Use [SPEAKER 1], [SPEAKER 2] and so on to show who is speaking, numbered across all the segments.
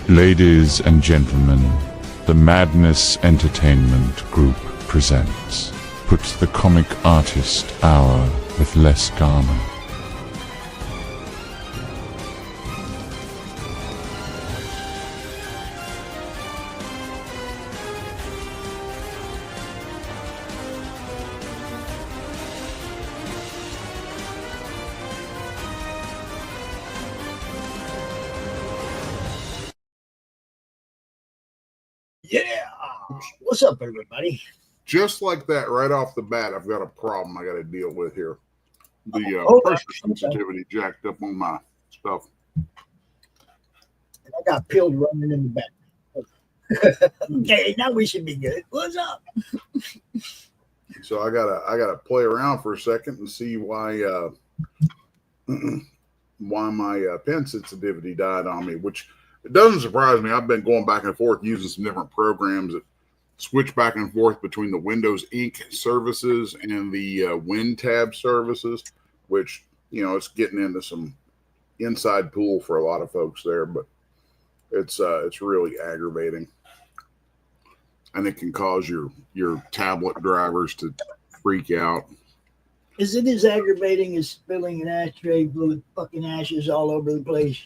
[SPEAKER 1] Ladies and gentlemen, the Madness Entertainment Group presents Put the Comic Artist Hour with Les Garner.
[SPEAKER 2] Yeah. What's up, everybody?
[SPEAKER 3] Just like that, right off the bat, I've got a problem I got to deal with here. The pressure sensitivity jacked up on my stuff.
[SPEAKER 2] And I got peeled running in the back. Okay, now we should be good. What's up?
[SPEAKER 3] So I gotta play around for a second and see why my pen sensitivity died on me, which it doesn't surprise me. I've been going back and forth using some different programs that switch back and forth between the Windows Ink services and the WinTab services, which, you know, it's getting into some inside pool for a lot of folks there, but it's really aggravating. And it can cause your tablet drivers to freak out.
[SPEAKER 2] Is it as aggravating as spilling an ashtray with fucking ashes all over the place?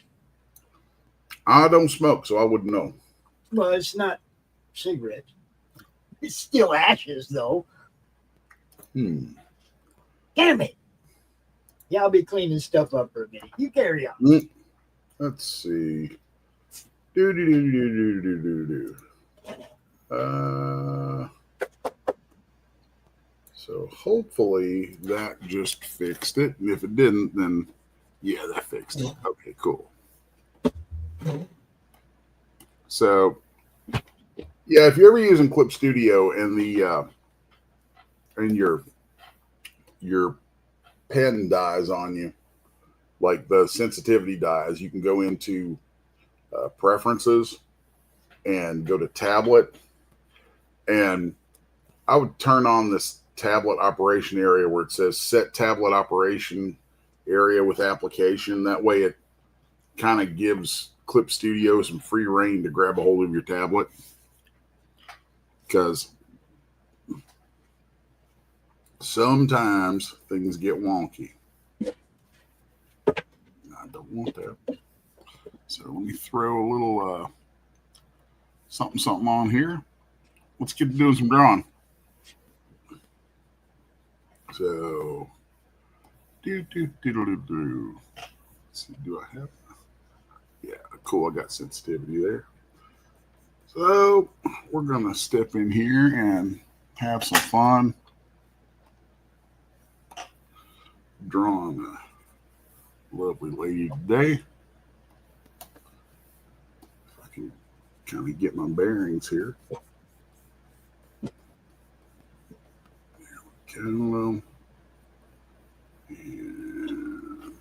[SPEAKER 3] I don't smoke, so I wouldn't know.
[SPEAKER 2] Well, it's not cigarettes. It's still ashes, though. Damn it. Yeah, I'll be cleaning stuff up for a minute. You carry on.
[SPEAKER 3] Let's see. So hopefully that just fixed it. And if it didn't, then yeah, that fixed it. Okay, cool. So yeah, if you're ever using Clip Studio and the and your pen dies on you, like the sensitivity dies, you can go into preferences and go to tablet, and I would turn on this tablet operation area where it says set tablet operation area with application. That way it kind of gives Clip Studio some free reign to grab a hold of your tablet, because sometimes things get wonky. I don't want that. So let me throw a little something on here. Let's get to doing some drawing. So let's see, do I have? Yeah, cool. I got sensitivity there. So we're gonna step in here and have some fun drawing a lovely lady today. If I can kind of get my bearings here. There we go. And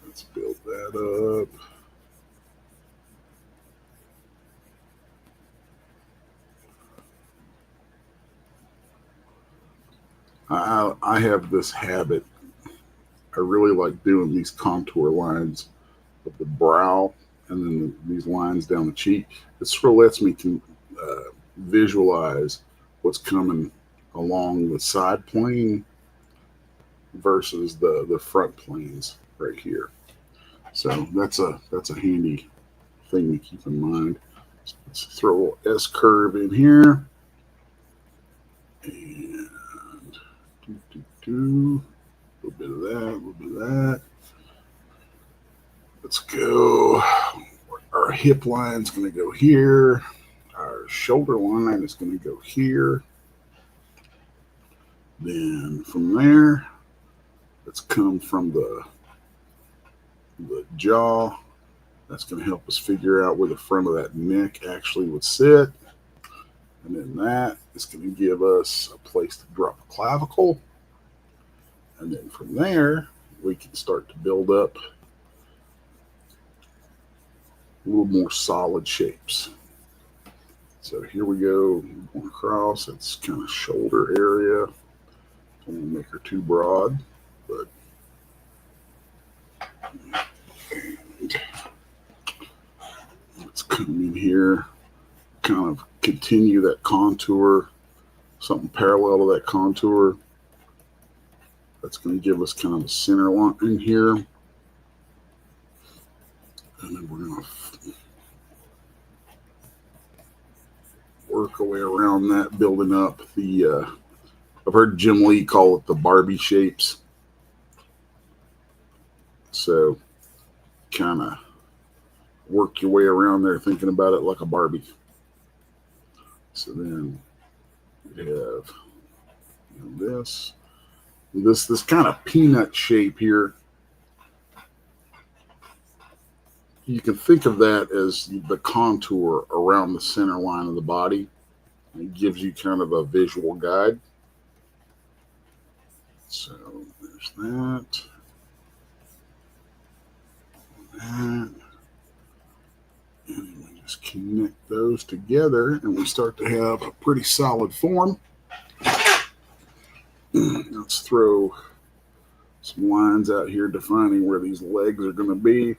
[SPEAKER 3] let's build that up. I have this habit. I really like doing these contour lines of the brow and then these lines down the cheek. It sort of lets me visualize what's coming along the side plane versus the front planes right here. So that's a handy thing to keep in mind. So let's throw a little S curve in here. And a little bit of that, a little bit of that. Let's go. Our hip line is going to go here. Our shoulder line is going to go here. Then from there, let's come from the jaw. That's going to help us figure out where the front of that neck actually would sit. And then that is going to give us a place to drop a clavicle. And then from there, we can start to build up a little more solid shapes. So here we go, going across. It's kind of shoulder area. Don't want to make her too broad, but and come in here, kind of continue that contour, something parallel to that contour. That's going to give us kind of a center line in here. And then we're going to work our way around that, building up the, I've heard Jim Lee call it the Barbie shapes. So kind of work your way around there thinking about it like a Barbie. So then we have this kind of peanut shape here. You can think of that as the contour around the center line of the body. It gives you kind of a visual guide. So there's that. And we just connect those together and we start to have a pretty solid form. Let's throw some lines out here defining where these legs are going to be.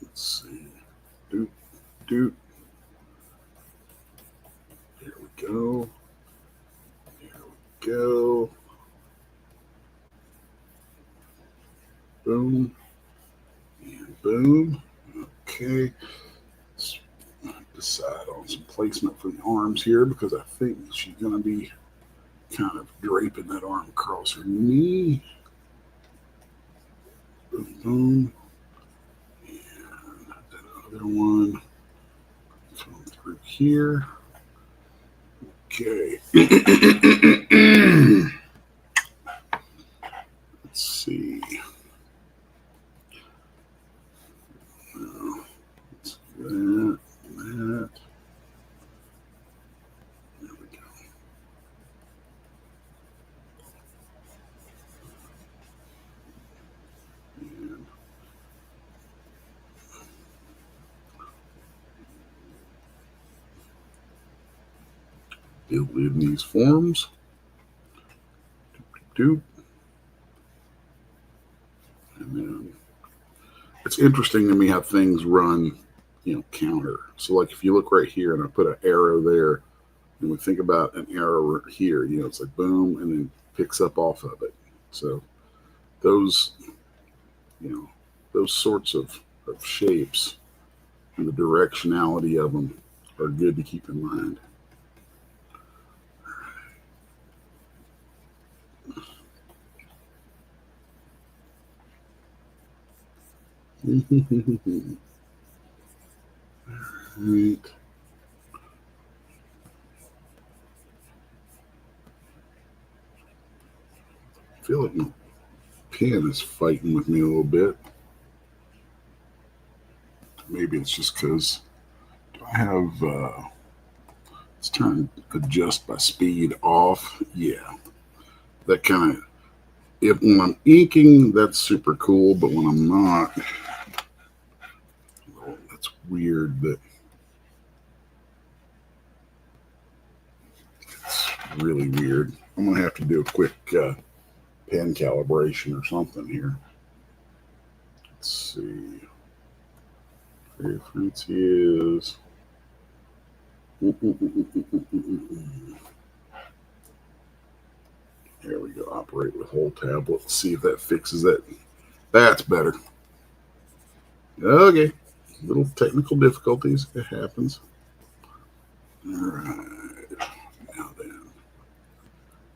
[SPEAKER 3] Let's see. Doot, doot. There we go. There we go. Boom. And boom. Okay. Let's decide on some placement for the arms here because I think she's going to be kind of draping that arm across her knee. Boom, boom. And that other one come through here. Okay. Let's see. Let's do that. There we go. And build in these forms. Doop. And then it's interesting to me how things run, counter. So like if you look right here and I put an arrow there, and we think about an arrow here, it's like boom, and then picks up off of it. So those, those sorts of shapes and the directionality of them are good to keep in mind. All right. I feel like my pen is fighting with me a little bit. Maybe it's just because I have, let's turn adjust by speed off. Yeah, that kind of, when I'm inking, that's super cool, but when I'm not, well, that's weird. That it's really weird. I'm going to have to do a quick pen calibration or something here. Let's see. Reference is there we go. Operate with whole tab. Let's see if that fixes it. That's better. Okay. Little technical difficulties. It happens. All right. Now then.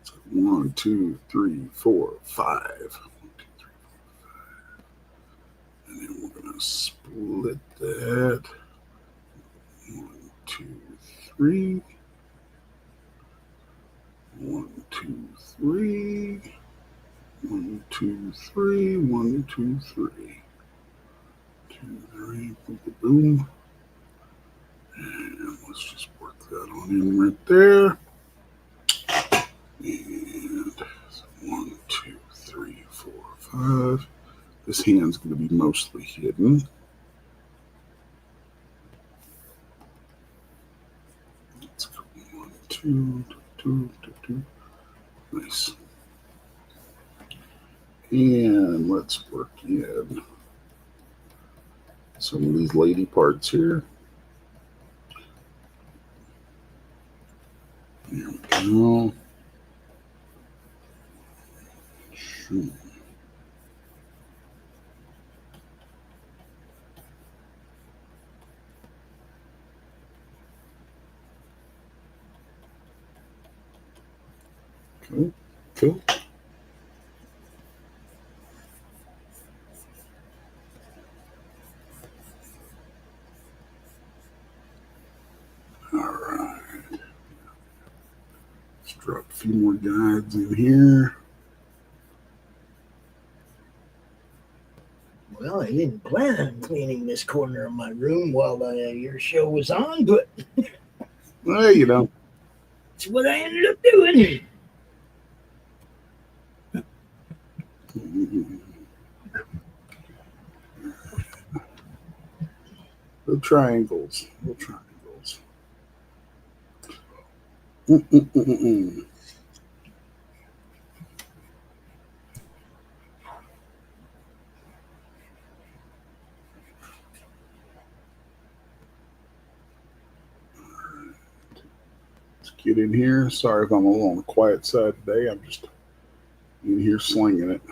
[SPEAKER 3] So 1, 2, 3, 4, 5. 1, 2, 3, 4, 5. And then we're going to split that. 1, 2, 3. 1, 2, 3. 1, 2, 3. 1, 2, 3. 2, 3. Boom, boom. And let's just work that on in right there. And 1, 2, 3, 4, 5. This hand's going to be mostly hidden. Let's go 1, 2, 2, 2, 2. Nice. And let's work in some of these lady parts here. There we go. Sure. Cool. Cool. All right. Let's drop a few more guides in here.
[SPEAKER 2] Well, I didn't plan on cleaning this corner of my room while your show was on, but
[SPEAKER 3] Well, you know.
[SPEAKER 2] it's what I ended up doing.
[SPEAKER 3] The triangles. The triangles. Mm-mm-mm-mm. Let's get in here. Sorry if I'm a little on the quiet side today. I'm just in here slinging it.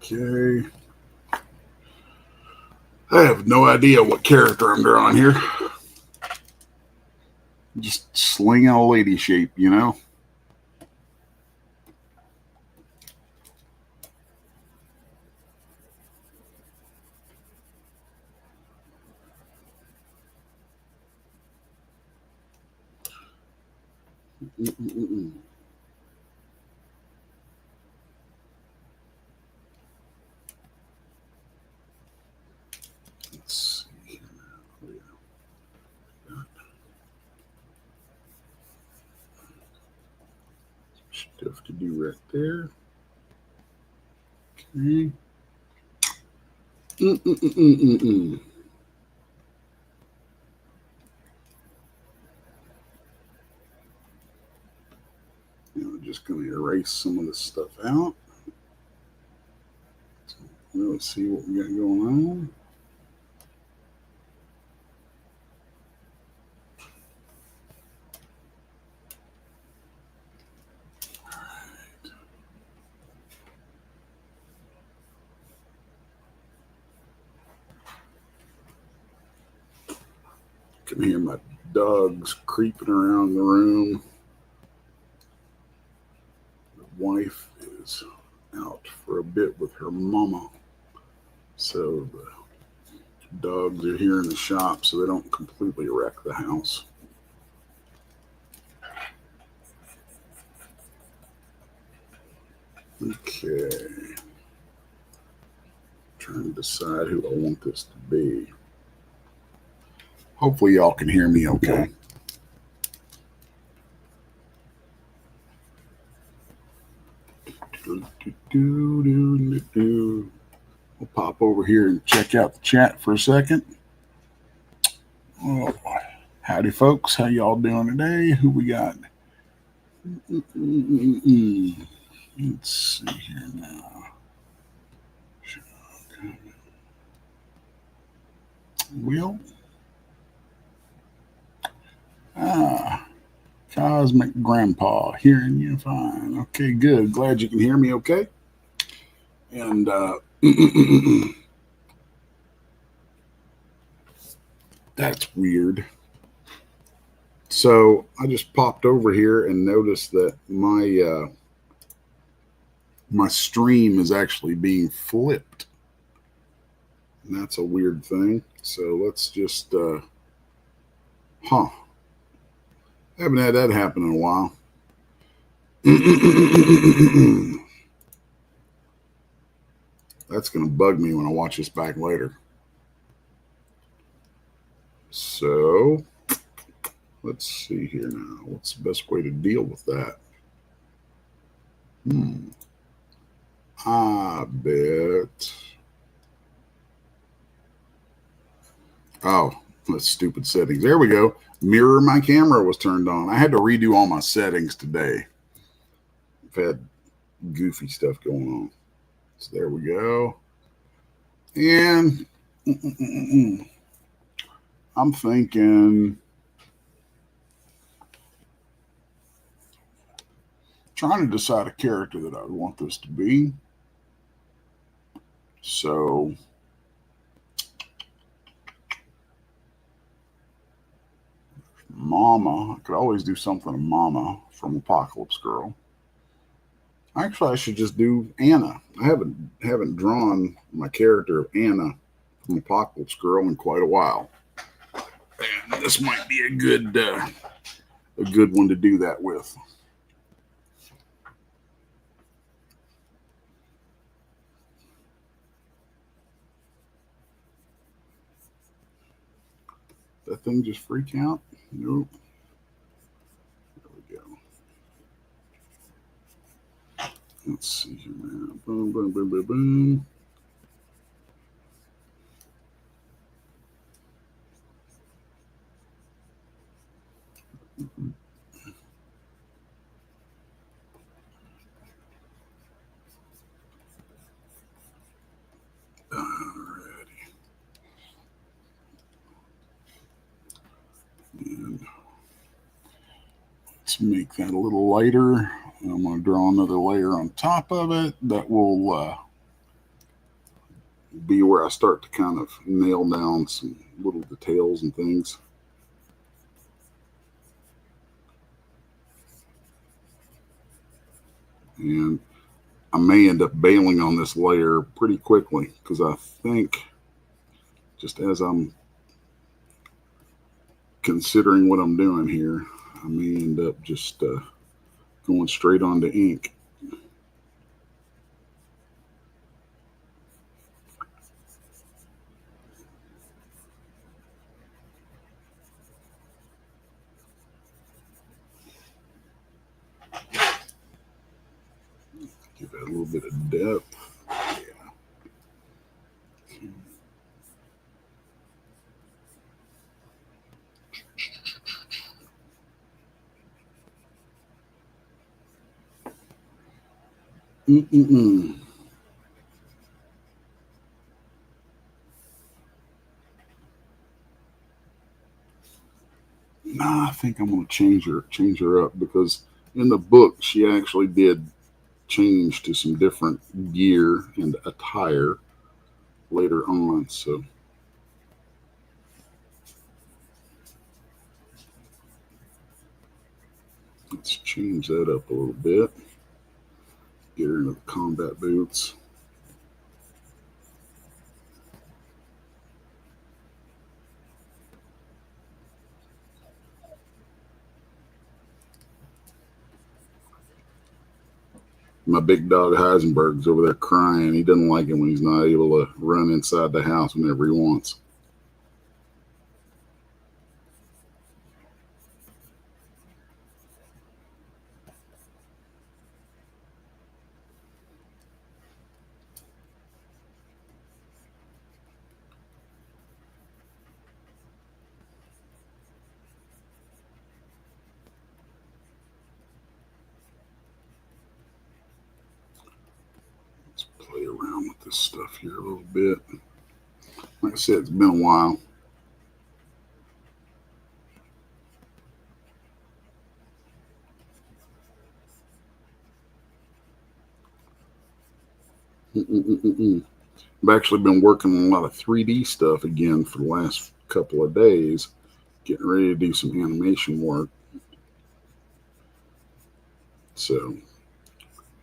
[SPEAKER 3] Okay. I have no idea what character I'm drawing here. Just slinging a lady shape, you know? Mm-mm-mm-mm. Let's see here now. Oh, yeah. Stuff to do right there. Okay. Mm-mm-mm-mm-mm. I'm just going to erase some of this stuff out. Let's see what we got going on. Can hear my dogs creeping around the room. The wife is out for a bit with her mama, so the dogs are here in the shop so they don't completely wreck the house. Okay. Trying to decide who I want this to be. Hopefully y'all can hear me okay. We'll pop over here and check out the chat for a second. Oh, howdy folks, how y'all doing today? Who we got? Let's see here now. Will? Cosmic Grandpa, hearing you fine. Okay, good. Glad you can hear me okay. And that's weird. So I just popped over here and noticed that my my stream is actually being flipped. And that's a weird thing. So let's just haven't had that happen in a while. That's going to bug me when I watch this back later. So let's see here now. What's the best way to deal with that? I bet. Oh, that's stupid settings. There we go. mirror my camera was turned on. I had to redo all my settings today. I've had goofy stuff going on. So there we go. And I'm thinking, trying to decide a character that I would want this to be. So Mama, I could always do something to Mama from Apocalypse Girl. Actually, I should just do Anna. I haven't drawn my character of Anna from Apocalypse Girl in quite a while. And this might be a good one to do that with. That thing just freak out? Nope. There we go. Let's see here, man. Boom, boom, boom, boom, boom. Alrighty. And let's make that a little lighter. And I'm going to draw another layer on top of it that will be where I start to kind of nail down some little details and things. And I may end up bailing on this layer pretty quickly because I think just as I'm considering what I'm doing here, I may end up just going straight onto ink. Give that a little bit of depth. Yeah. Nah, I think I'm going to change her up because in the book she actually did change to some different gear and attire later on. So let's change that up a little bit. Get her into the combat boots. My big dog Heisenberg's over there crying. He doesn't like it when he's not able to run inside the house whenever he wants. Play around with this stuff here a little bit. Like I said, it's been a while. I've actually been working on a lot of 3D stuff again for the last couple of days, getting ready to do some animation work. So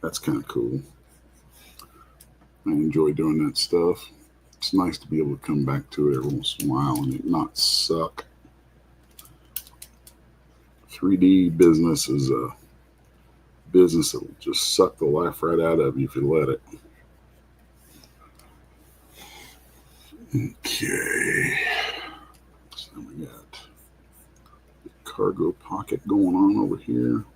[SPEAKER 3] that's kind of cool. I enjoy doing that stuff. It's nice to be able to come back to it every once in a while and it not suck. 3D business is a business that will just suck the life right out of you if you let it. Okay. So we got the cargo pocket going on over here.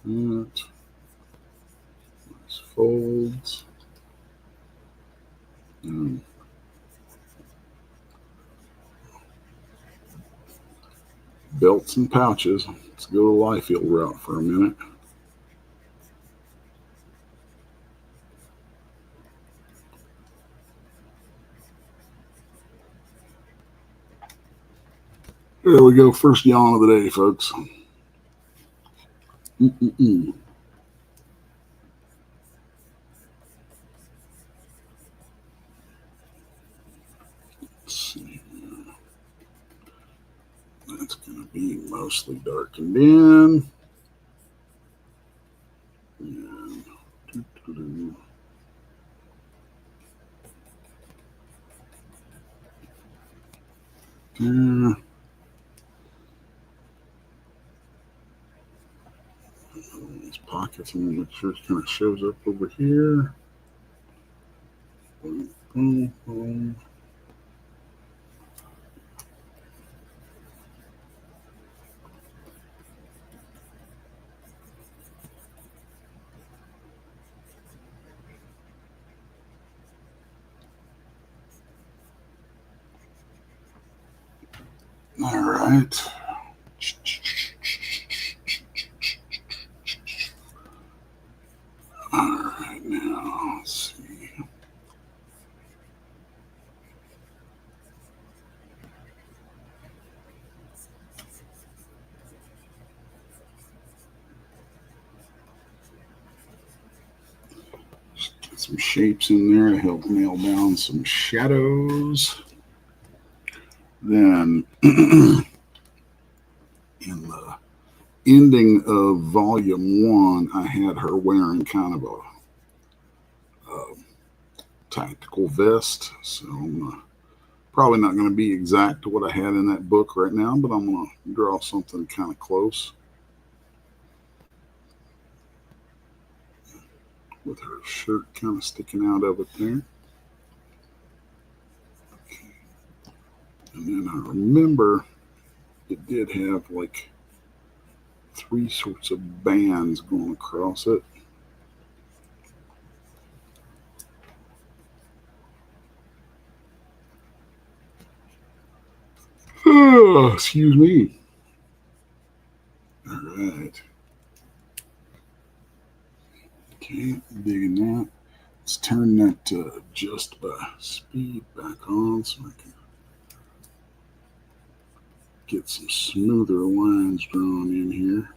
[SPEAKER 3] That. Nice folds. Belts and pouches. Let's go the Liefeld route for a minute. There we go. First yawn of the day, folks. Let's see. That's going to be mostly darkened in. And these pockets, I'm going to make sure it kind of shows up over here. Boom, boom, boom. All right. All right, now let's see. Get some shapes in there to help nail down some shadows. Then in the ending of volume 1, I had her wearing kind of a tactical vest. So I'm probably not going to be exact to what I had in that book right now, but I'm going to draw something kind of close with her shirt kind of sticking out of it there. Okay. And then I remember it did have like 3 sorts of bands going across it. Oh, excuse me. All right. Okay, digging that. Let's turn that to adjust by speed back on so I can get some smoother lines drawn in here.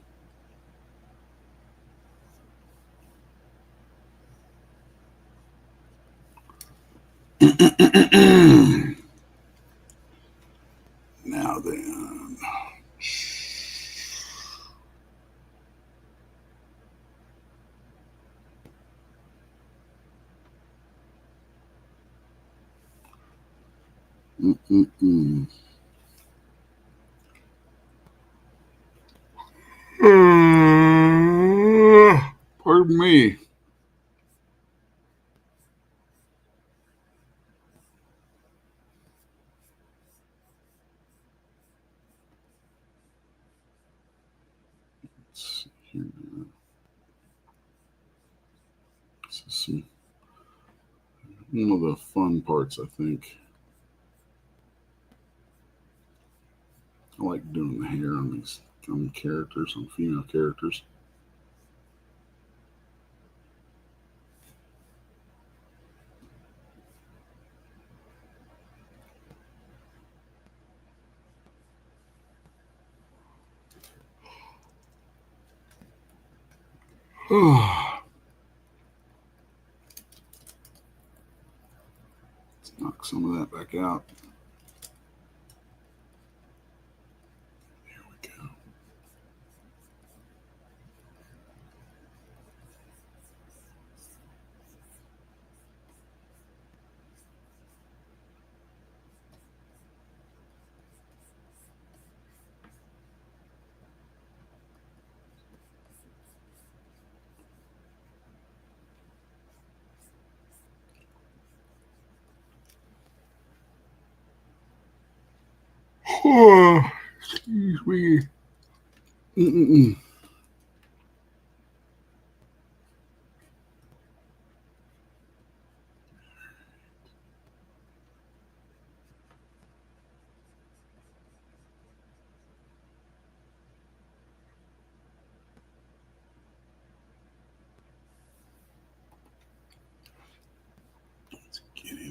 [SPEAKER 3] Now then. Pardon me. Let's see here now. This is one of the fun parts, I think. I like doing the hair on these characters, on female characters. Let's knock some of that back out. There we go. Oh, excuse me.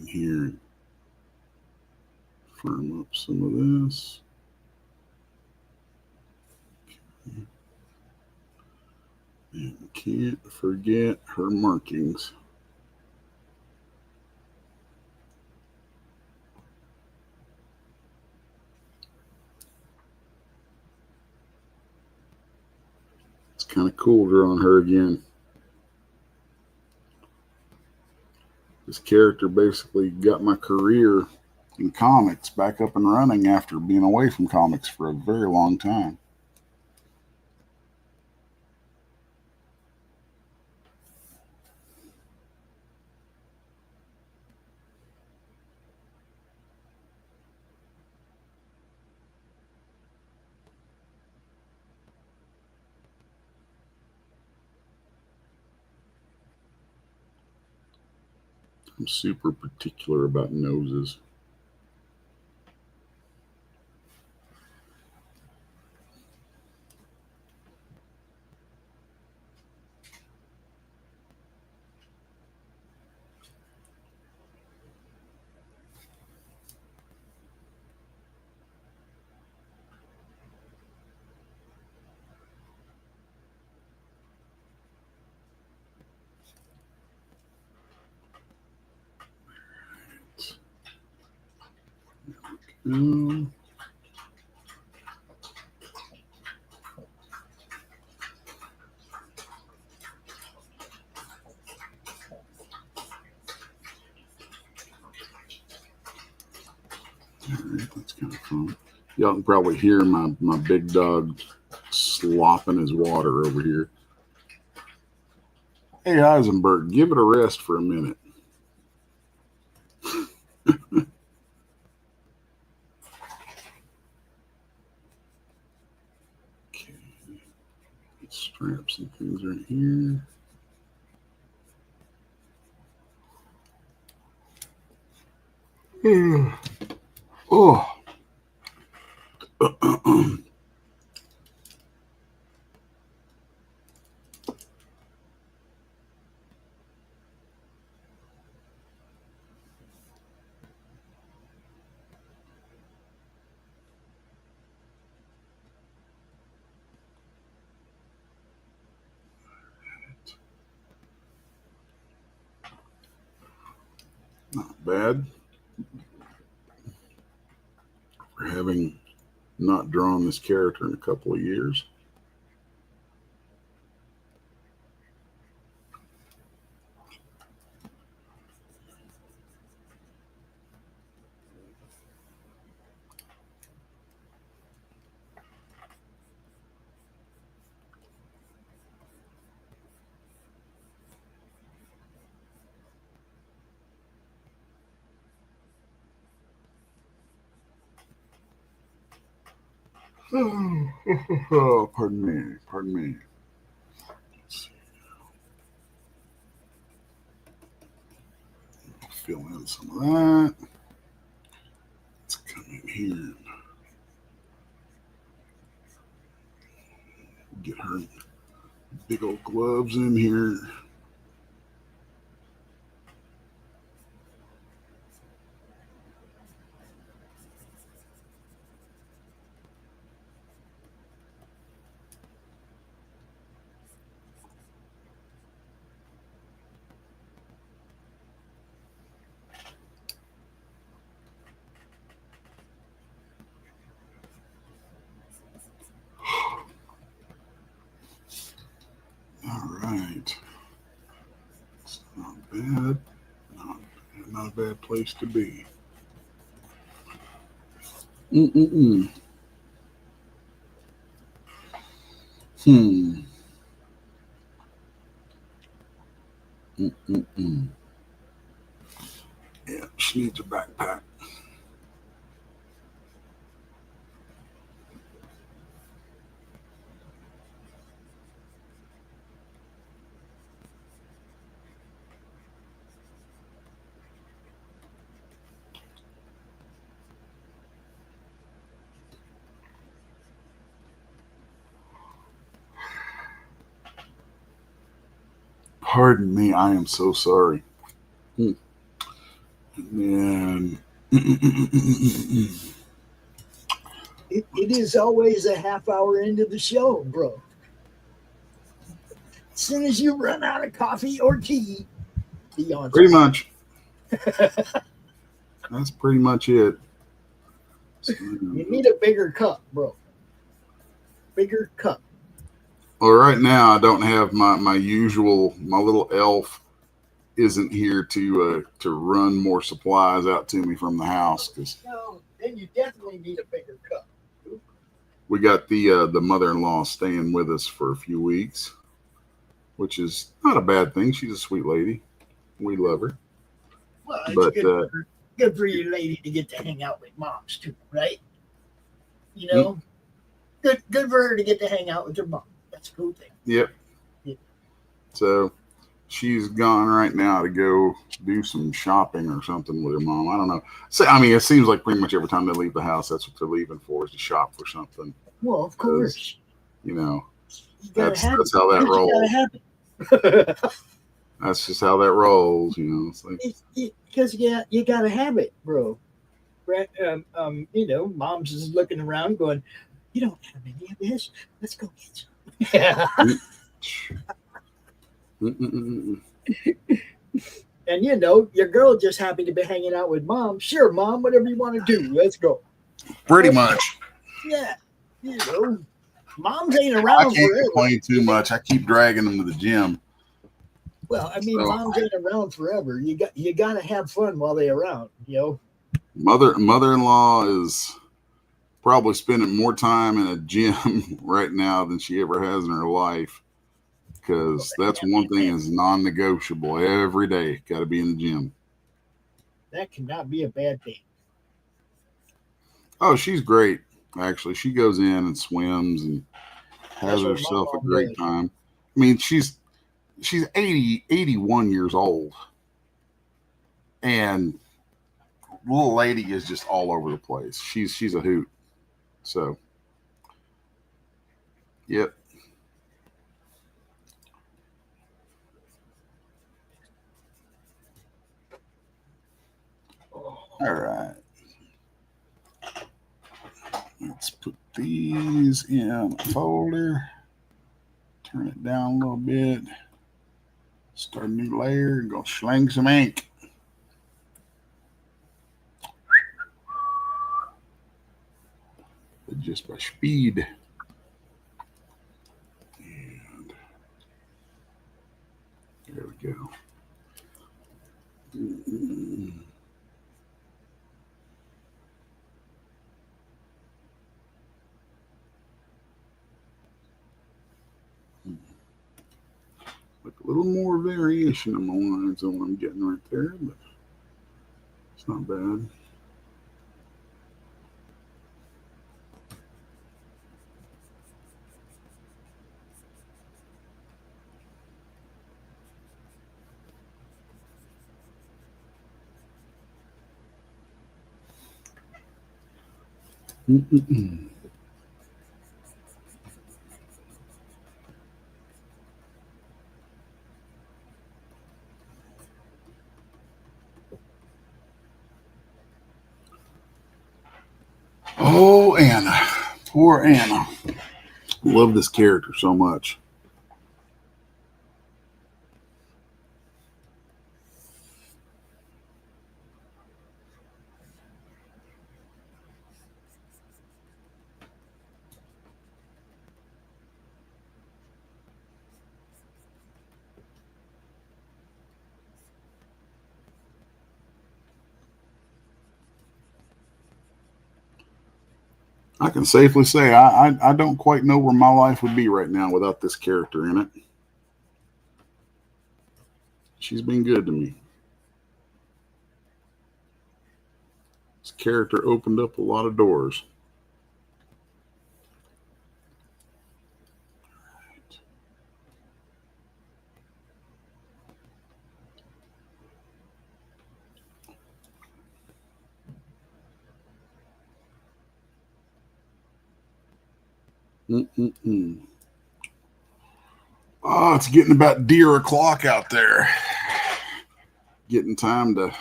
[SPEAKER 3] here and firm up some of this. And can't forget her markings. It's kind of cool drawing her again. This character basically got my career in comics back up and running after being away from comics for a very long time. I'm super particular about noses. Um, Alright, that's kind of fun. Y'all can probably hear my big dog slopping his water over here. Hey, Eisenberg, give it a rest for a minute. Okay, let's strap some things right here. Oh. Not bad for having not drawn this character in a couple of years. Oh, pardon me, pardon me. Let's see. Fill in some of that. Let's come in here and get her big old gloves in here. All right. It's not bad. Not a bad place to be. Mm-mm-mm. Mm-mm-mm. Yeah, she needs a backpack. Pardon me, I am so sorry. And
[SPEAKER 2] It is always a half hour into the show, bro. As soon as you run out of coffee or tea, be on.
[SPEAKER 3] pretty much. That's pretty much it.
[SPEAKER 2] You need a bigger cup, bro. Bigger cup.
[SPEAKER 3] Well, right now I don't have my usual. My little elf isn't here to run more supplies out to me from the house, because
[SPEAKER 2] No, then you definitely need a bigger cup.
[SPEAKER 3] we got the mother-in-law staying with us for a few weeks, which is not a bad thing. She's a sweet lady. We love her.
[SPEAKER 2] Well, it's
[SPEAKER 3] But
[SPEAKER 2] good for your lady to get to hang out with moms too, right? You know, good for her to get to hang out with her mom. That's a cool thing.
[SPEAKER 3] Yep.
[SPEAKER 2] Yep.
[SPEAKER 3] So she's gone right now to go do some shopping or something with her mom. I don't know. So, I mean, it seems like pretty much every time they leave the house, that's what they're leaving for, is to shop for something.
[SPEAKER 2] Well, of course.
[SPEAKER 3] You know,
[SPEAKER 2] You
[SPEAKER 3] that's how that rolls. That's just how that rolls. You know, it's like,
[SPEAKER 2] because you gotta have it, bro. Right? You know, mom's is looking around, going, "You don't have any of this. Let's go get some." Yeah. And you know, your girl just happy to be hanging out with mom. Sure, mom, whatever you want to do, let's go.
[SPEAKER 3] pretty much.
[SPEAKER 2] Yeah, you know, moms ain't around
[SPEAKER 3] I can't
[SPEAKER 2] forever.
[SPEAKER 3] complain too much. I keep dragging them to the gym.
[SPEAKER 2] Well, I mean,
[SPEAKER 3] So,
[SPEAKER 2] moms ain't around forever. You gotta have fun while they're around. You know.
[SPEAKER 3] Mother-in-law is probably spending more time in a gym right now than she ever has in her life, because that's one thing is non-negotiable. Every day, got to be in the gym.
[SPEAKER 2] That cannot be a bad thing.
[SPEAKER 3] Oh, she's great. Actually, she goes in and swims and has
[SPEAKER 2] That's what my
[SPEAKER 3] herself a
[SPEAKER 2] mom
[SPEAKER 3] great
[SPEAKER 2] does.
[SPEAKER 3] time. I mean, she's 81 years old, and little lady is just all over the place. She's a hoot. So, yep. All right. Let's put these in a folder. Turn it down a little bit. Start a new layer. Go slang some ink. Just by speed. And there we go. Like a little more variation on the lines than what I'm getting right there, but it's not bad. Oh, Anna. Poor Anna. Love this character so much. I can safely say I don't quite know where my life would be right now without this character in it. She's been good to me. This character opened up a lot of doors. Oh, it's getting about deer o'clock out there. Getting time to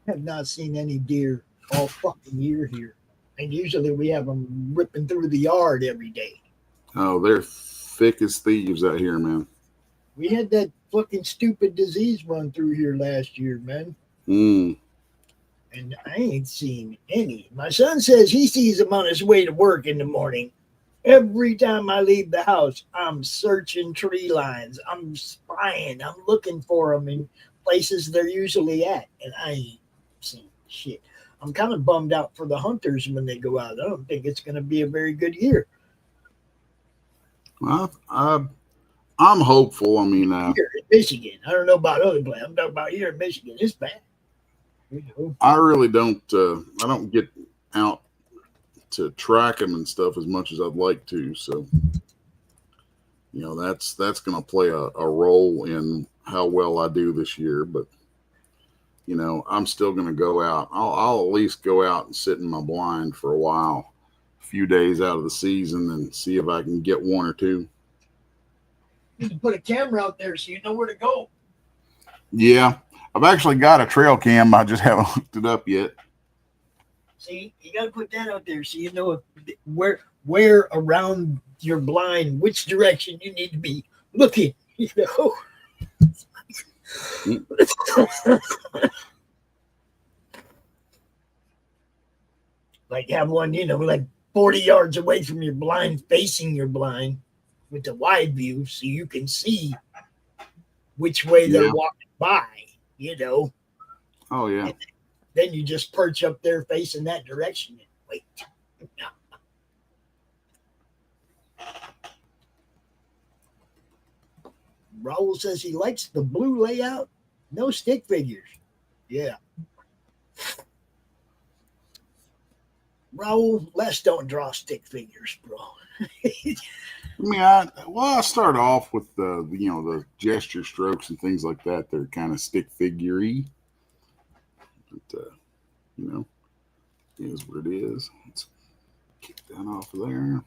[SPEAKER 2] have not seen any deer all fucking year here. And usually we have them ripping through the yard every day.
[SPEAKER 3] Oh, they're thick as thieves out here, man.
[SPEAKER 2] We had that fucking stupid disease run through here last year, man.
[SPEAKER 3] Mm.
[SPEAKER 2] And I ain't seen any. My son says he sees them on his way to work in the morning. Every time I leave the house, I'm searching tree lines. I'm spying. I'm looking for them in places they're usually at. And I ain't seen shit. I'm kind of bummed out for the hunters when they go out. I don't think it's going to be a very good year.
[SPEAKER 3] Well, I'm hopeful. I mean,
[SPEAKER 2] Here in Michigan. I don't know about other places. I'm talking about here in Michigan. It's bad.
[SPEAKER 3] I really don't. I don't get out to track them and stuff as much as I'd like to. So, you know, that's going to play a role in how well I do this year. But, you know, I'm still going to go out. I'll at least go out and sit in my blind for a while, a few days out of the season, and see if I can get one or two.
[SPEAKER 2] You can put a camera out there so you know where to go.
[SPEAKER 3] Yeah, I've actually got a trail cam. I just haven't hooked it up yet.
[SPEAKER 2] See, you got to put that out there so you know where around your blind, which direction you need to be looking. You know. Like have one, you know, like 40 yards away from your blind, facing your blind with the wide view so you can see which way they're walking by, you know.
[SPEAKER 3] Oh, yeah.
[SPEAKER 2] And then you just perch up there facing that direction and wait. Raul says he likes the blue layout, no stick figures. Yeah. Raul, Les don't draw stick figures, bro.
[SPEAKER 3] I mean, I start off with the gesture strokes and things like that. They're kind of stick figure-y. But, you know, it is what it is. Let's kick that off of there.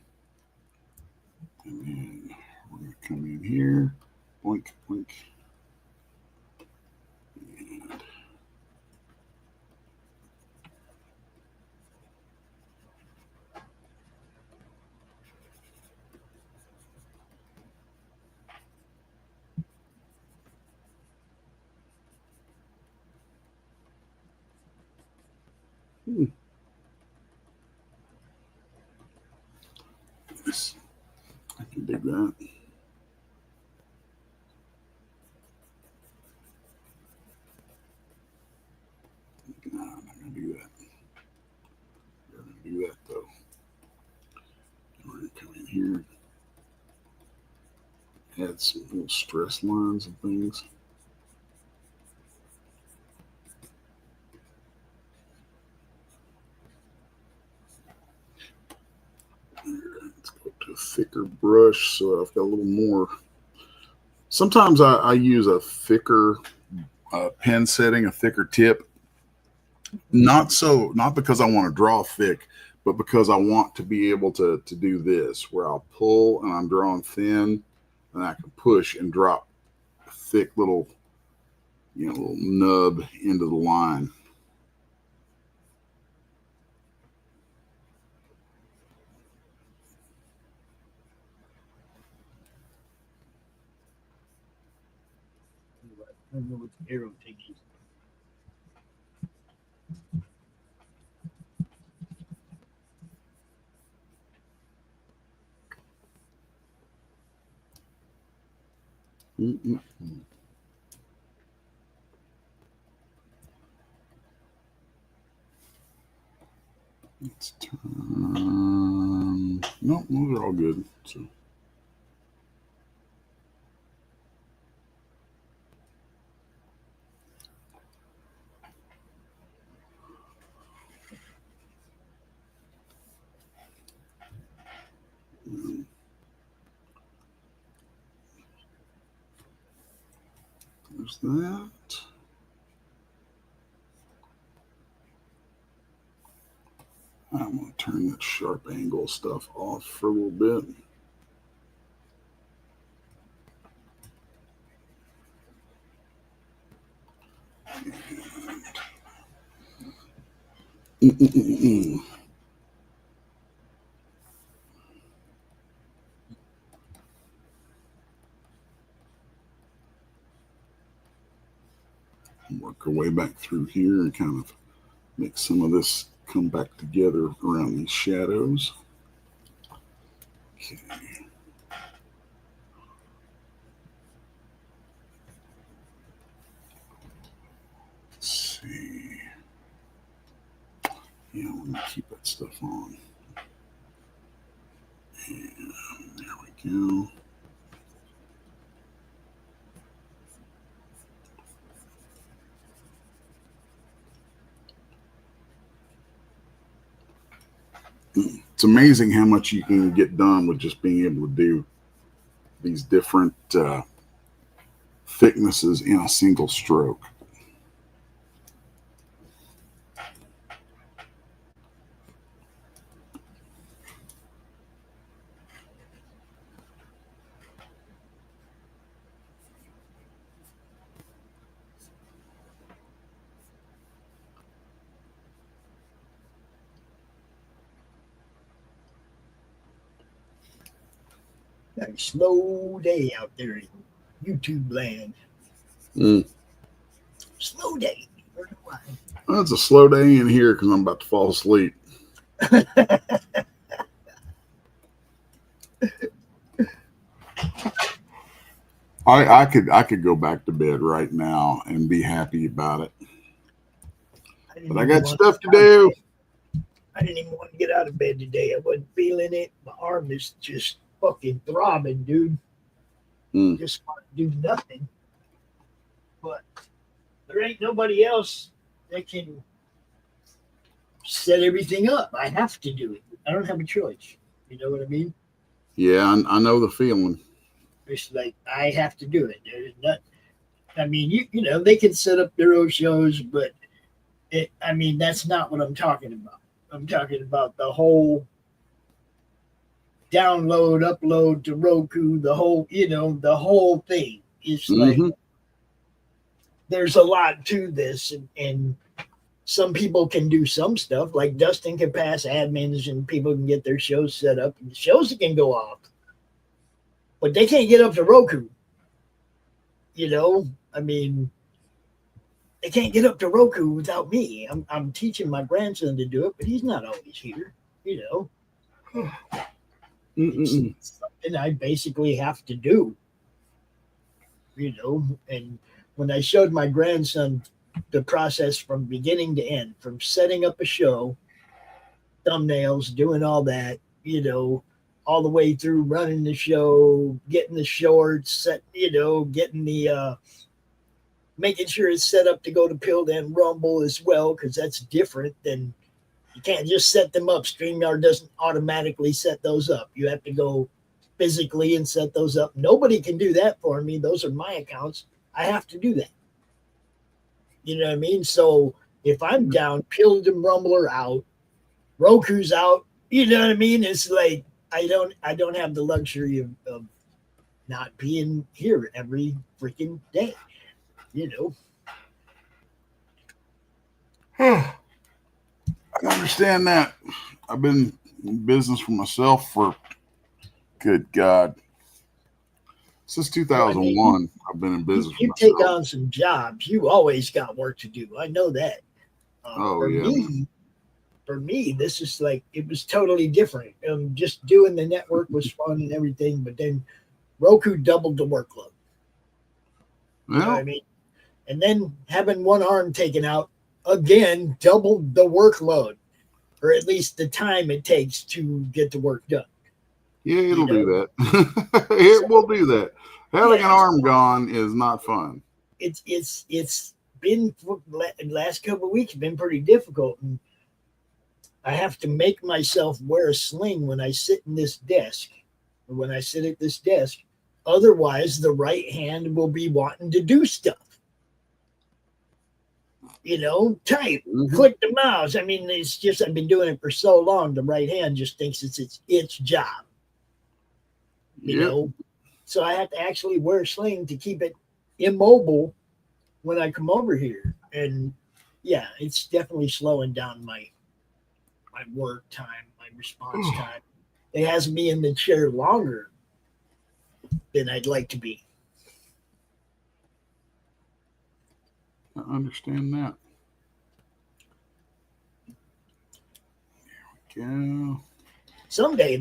[SPEAKER 3] And then we're going to come in here. Boink, boink. Yes, I can dig that. No, I'm not going to do that. We're going to do that, though. We're going to come in here. Add some little stress lines and things. Let's go to a thicker brush so I've got a little more. Sometimes I use a thicker pen setting, a thicker tip. Not because I want to draw thick, but because I want to be able to do this, where I'll pull and I'm drawing thin, and I can push and drop a thick little nub into the line.
[SPEAKER 2] I don't know what the arrow thing is.
[SPEAKER 3] Let's turn. No, those are all good. So. There's that. I'm going to turn that sharp angle stuff off for a little bit. And Work our way back through here and kind of make some of this come back together around these shadows. Okay. Let's see. Yeah, let me keep that stuff on. And there we go. It's amazing how much you can get done with just being able to do these different thicknesses in a single stroke.
[SPEAKER 2] A slow day out there in YouTube land. Slow day. I don't know why.
[SPEAKER 3] Well, it's a slow day in here because I'm about to fall asleep. I could go back to bed right now and be happy about it. But I got stuff to do.
[SPEAKER 2] I didn't even want to get out of bed today. I wasn't feeling it. My arm is just fucking throbbing, dude. Just want to do nothing. But there ain't nobody else that can set everything up. I have to do it. I don't have a choice. You know what I mean?
[SPEAKER 3] Yeah, I know the feeling.
[SPEAKER 2] It's like I have to do it. There's not. I mean, you know, they can set up their own shows, but I mean, that's not what I'm talking about. I'm talking about the whole download, upload to Roku, the whole, you know, the whole thing. It's like there's a lot to this, and some people can do some stuff. Like Dustin can pass admins, and people can get their shows set up, and the shows can go off, but they can't get up to Roku. You know, I mean, they can't get up to Roku without me. I'm teaching my grandson to do it, but he's not always here. You know, it's something I basically have to do. You know, and when I showed my grandson the process from beginning to end, from setting up a show, thumbnails, doing all that, you know, all the way through running the show, getting the shorts set, you know, getting the making sure it's set up to go to Pilled and Rumble as well, because that's different than, you can't just set them up. StreamYard doesn't automatically set those up. You have to go physically and set those up. Nobody can do that for me. Those are my accounts. I have to do that. You know what I mean? So if I'm down, Pilled and Rumble are out, Roku's out, you know what I mean? It's like I don't have the luxury of not being here every freaking day. You know.
[SPEAKER 3] I understand that. I've been in business for myself for, good God, since 2001. I've been in business.
[SPEAKER 2] You take on some jobs. You always got work to do. I know that. For me, this is like, it was totally different. Just doing the network was fun and everything, but then Roku doubled the workload. You know what I mean? And then having one arm taken out again doubled the workload, or at least the time it takes to get the work done.
[SPEAKER 3] Yeah, it'll do that. It will do that. Having an arm gone is not fun.
[SPEAKER 2] It's been, the last couple of weeks been pretty difficult, and I have to make myself wear a sling when I sit in this desk, or when I sit at this desk. Otherwise, the right hand will be wanting to do stuff. You know, type, click the mouse. I mean, it's just, I've been doing it for so long, the right hand just thinks it's its job. You know, so I have to actually wear a sling to keep it immobile when I come over here. And yeah, it's definitely slowing down my my work time, my response time. It has me in the chair longer than I'd like to be.
[SPEAKER 3] I understand that. There we go.
[SPEAKER 2] Someday,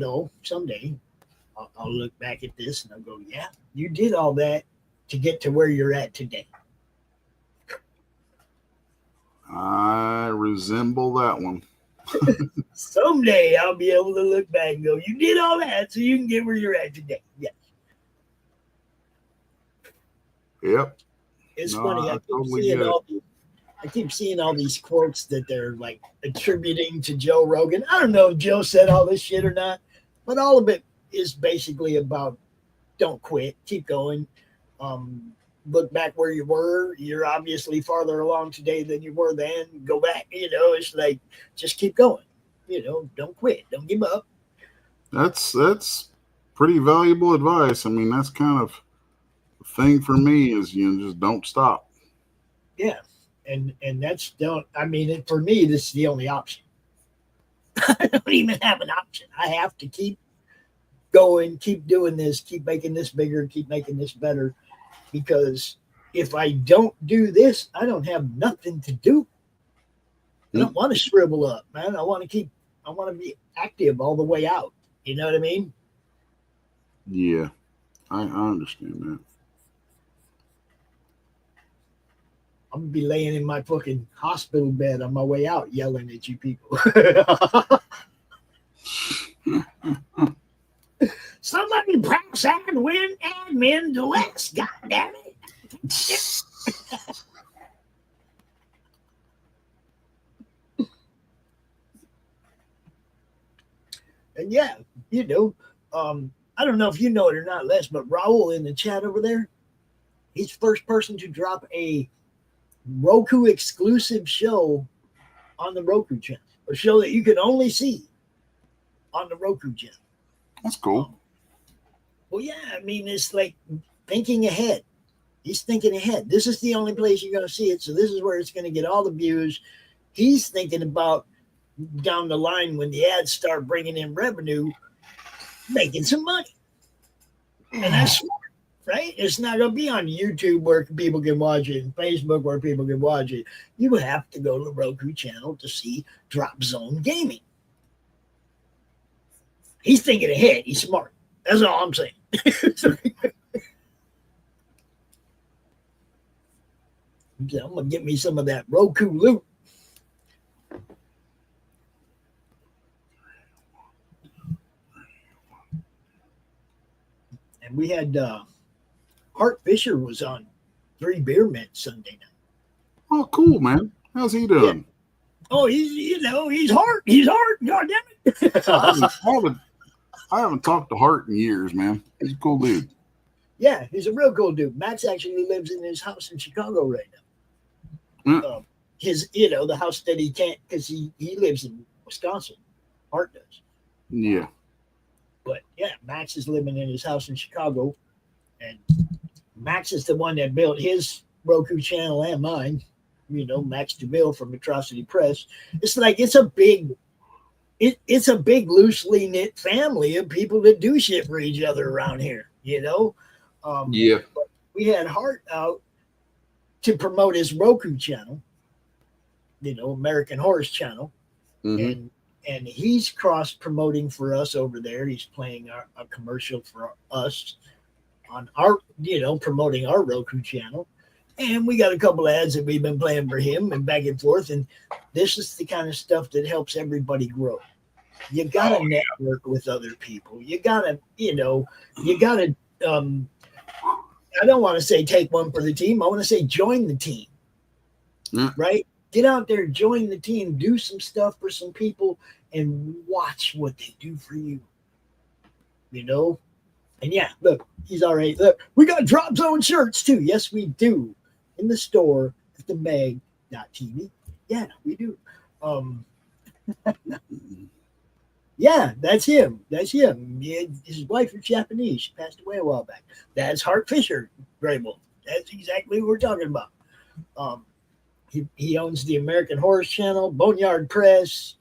[SPEAKER 2] I'll look back at this and I'll go, yeah, you did all that to get to where you're at today.
[SPEAKER 3] I resemble that one.
[SPEAKER 2] Someday I'll be able to look back and go, you did all that so you can get where you're at today. Yes.
[SPEAKER 3] Yep.
[SPEAKER 2] It's funny. I keep seeing all these quotes that they're like attributing to Joe Rogan. I don't know if Joe said all this shit or not, but all of it is basically about don't quit, keep going. Look back where you were. You're obviously farther along today than you were then. Go back. It's like just keep going. Don't quit. Don't give up.
[SPEAKER 3] That's pretty valuable advice. I mean, that's kind of the thing for me is just don't stop.
[SPEAKER 2] Yeah. And that's for me, this is the only option. I don't even have an option. I have to keep going, keep doing this, keep making this bigger, keep making this better. Because if I don't do this, I don't have nothing to do. I don't want to shrivel up, man. I want to be active all the way out. You know what I mean?
[SPEAKER 3] Yeah, I understand that.
[SPEAKER 2] I'm going to be laying in my fucking hospital bed on my way out yelling at you people. Somebody press and win admin to Lex, goddammit. And yeah, I don't know if you know it or not, Les, but Raul in the chat over there, he's the first person to drop a Roku exclusive show on the Roku channel, a show that you can only see on the Roku channel.
[SPEAKER 3] That's cool.
[SPEAKER 2] Well, yeah, I mean, it's like thinking ahead. He's thinking ahead. This is the only place you're going to see it, so this is where it's going to get all the views. He's thinking about down the line when the ads start bringing in revenue, making some money. And that's smart, right? It's not going to be on YouTube where people can watch it and Facebook where people can watch it. You have to go to the Roku channel to see Drop Zone Gaming. He's thinking ahead. He's smart. That's all I'm saying. I'm going to get me some of that Roku loot. And we had Hart Fisher was on 3 Beer Men Sunday night.
[SPEAKER 3] Oh, cool, man. How's he doing?
[SPEAKER 2] Yeah. Oh, he's Hart. He's Hart. God damn it.
[SPEAKER 3] I haven't talked to Hart in years, man. He's a cool dude.
[SPEAKER 2] Yeah, he's a real cool dude. Max actually lives in his house in Chicago right now. The house that he can't, because he lives in Wisconsin. Hart does.
[SPEAKER 3] Yeah.
[SPEAKER 2] But yeah, Max is living in his house in Chicago, and Max is the one that built his Roku channel and mine. Max DeMille from Atrocity Press. It's like it's a big loosely knit family of people that do shit for each other around here.
[SPEAKER 3] Yeah.
[SPEAKER 2] But we had Hart out to promote his Roku channel, American Horse Channel, and he's cross promoting for us over there. He's playing a commercial for us on our, promoting our Roku channel. And we got a couple of ads that we've been playing for him and back and forth. And this is the kind of stuff that helps everybody grow. You got to network with other people. You got to, I don't want to say take one for the team. I want to say join the team, right? Get out there, join the team, do some stuff for some people, and watch what they do for you. And yeah, look, he's all right. Look, we got Drop Zone shirts too. Yes, we do. In the store at the mag.tv. Yeah, we do. Yeah, that's him. That's him. His wife is Japanese. She passed away a while back. That's Hart Fisher, Grable. That's exactly what we're talking about. He owns the American Horse Channel, Boneyard Press,